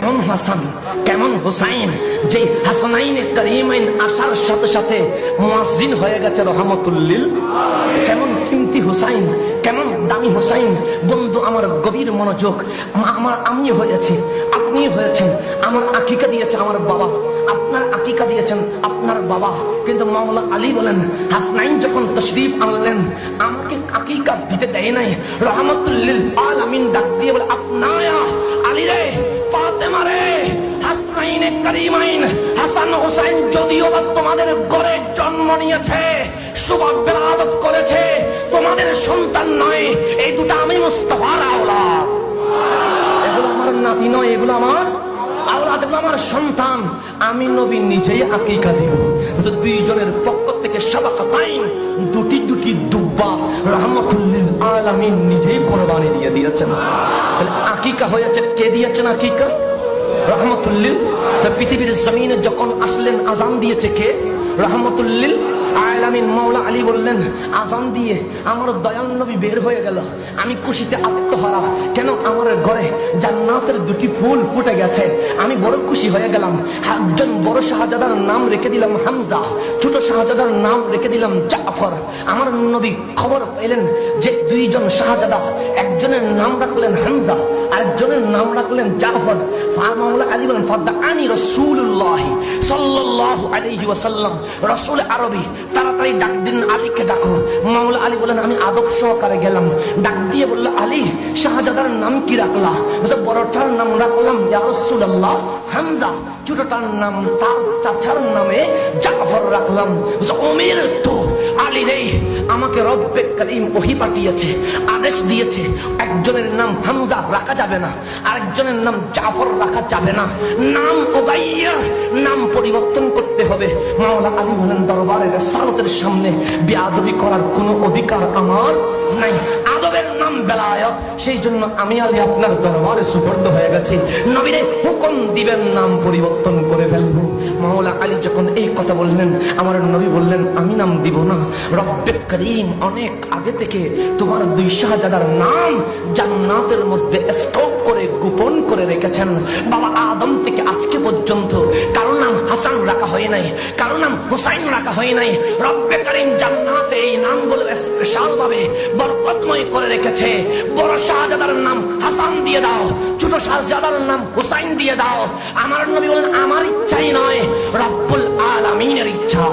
কেমন হাসান কেমন হুসাইন, যে হাসানাইনে কারিমাইন আসার সাথে সাথে মুয়াজ্জিন হয়ে গেছে রহমাতুল লিল। কেমন কিমতি হুসাইন, কেমন দামি হুসাইন। বন্ধু আমার গভীর মনোযোগ, আমার আমি হয়েছে, আপনি হয়েছেন। আমার আকিকা দিয়েছে আমার বাবা, আপনার আকিকা দিয়েছেন আপনার বাবা। কিন্তু মাওলা আলী বলেন, হাসনাইন যখন তশরিফ আনলেন আমাকে আকিকা দিতে দেয় নাই। রহমাতুল লিল আলামিন ডাক দিয়ে বলে, আপনায়া আলী রে, ফাতেমা রে, হাসনাইনে কারিমাইন হাসান হুসাইন যদিও বা তোমাদের ঘরে জন্ম নিয়েছে, সুবহ বেলাদত করেছে, তোমাদের সন্তান নয়। এই দুটো আমি মুস্তাফার আওলাদ। এগুলো আমার নাতি নয়, এগুলো আমার আওলাদ, এগুলো আমার সন্তান। আমি নবী নিজেই আকিকা দিব। দুইজনের পক্ষ থেকে সাবাকাতাইন, দুটি দুটি দুব্বা রহমাতুল লিল আলামিন নিজেই কোরবানি দিয়ে দিয়েছেন। তাহলে আকিকা হয়েছে কে দিয়েছেন? আকিকা রহমাতুল লিল। পৃথিবীর জমিনে যখন আসলেন আজান দিয়েছে কে? রহমাতুল লিল আলামিন। মাওলা আলী বললেন, আজান দিয়ে আমার দয়াল নবী বের হয়ে গেল, আমি খুশিতে আত্মহারা। কেন? আমার ঘরে জান্নাতের দুটি ফুল ফুটে গেছে, আমি বড় খুশি হয়ে গেলাম। একজন বড় শাহজাদার নাম রেখে দিলাম হামজা, ছোট শাহজাদার নাম রেখে দিলাম জাফর। আমার নবী খবর পেলেন যে দুইজন শাহজাদা, একজনের নাম রাখলেন হামজা, আরেকজনের নাম রাখলেন জাফর। মাওলা আলী বলেন, ফাদাআনি রাসূলুল্লাহ সাল্লাল্লাহু আলাইহি ওয়াসাল্লাম। রাসূল আরবি, তাড়াতাড়ি ডাক দিন, আলীকে ডাকো। মাওলা আলী বলেন, আমি আদব সহকারে গেলাম, ডাক দিয়ে বলল, আলী শাহজাদার নাম কি রাখলা? বড়টার নাম রাখলাম ইয়া রাসূলুল্লাহ হামজা, ছোটটার নাম তার চাচার নামে জাফর রাখলাম। ওমের তো আলী রে, আমাকে রব্বে করিম ওহী পাঠিয়েছে, আদেশ দিয়েছে, একজনের নাম হামজা রাখা যাবে না, আরেকজনের নাম জাফর রাখা যাবে না, নাম উগাইয়া, নাম পরিবর্তন করতে হবে। মাওলা আলী বলেন, দরবারের সালতের সামনে বেয়াদবি করার কোনো অধিকার আমার নাই। আদবের নাম বেলায়েত, সেই জন্য আমি আলী আপনার দরবারে সুপর্দ হয়ে গেছি। নবীরে হুকুম দিবেন, নাম পরিবর্তন করে ফেলবো। মাওলা আলী যখন এই কথা বললেন, আমার নবী বললেন, আমি নাম দিব না। রব্বে করিম অনেক আগে থেকে তোমার দুই শাহজাদার নাম জান্নাতের মধ্যে স্টক করে গোপন করে রেখেছেন। বাবা আদম থেকে আজকে পর্যন্ত কারো নাম হাসান রাখা হয় নাই, কারো নাম হুসাইন রাখা হয় নাই। রব্বে করিম জান্নাতে এই নামগুলো স্পেশাল ভাবে বরকতময় করে রেখেছে। বড় শাহজাদার নাম হাসান দিয়ে দাও, ছোট শাহজাদার নাম হুসাইন দিয়ে দাও। আমার নবী বলেন, আমার ইচ্ছাই নয়, রব্বুল আলামিনের ইচ্ছা।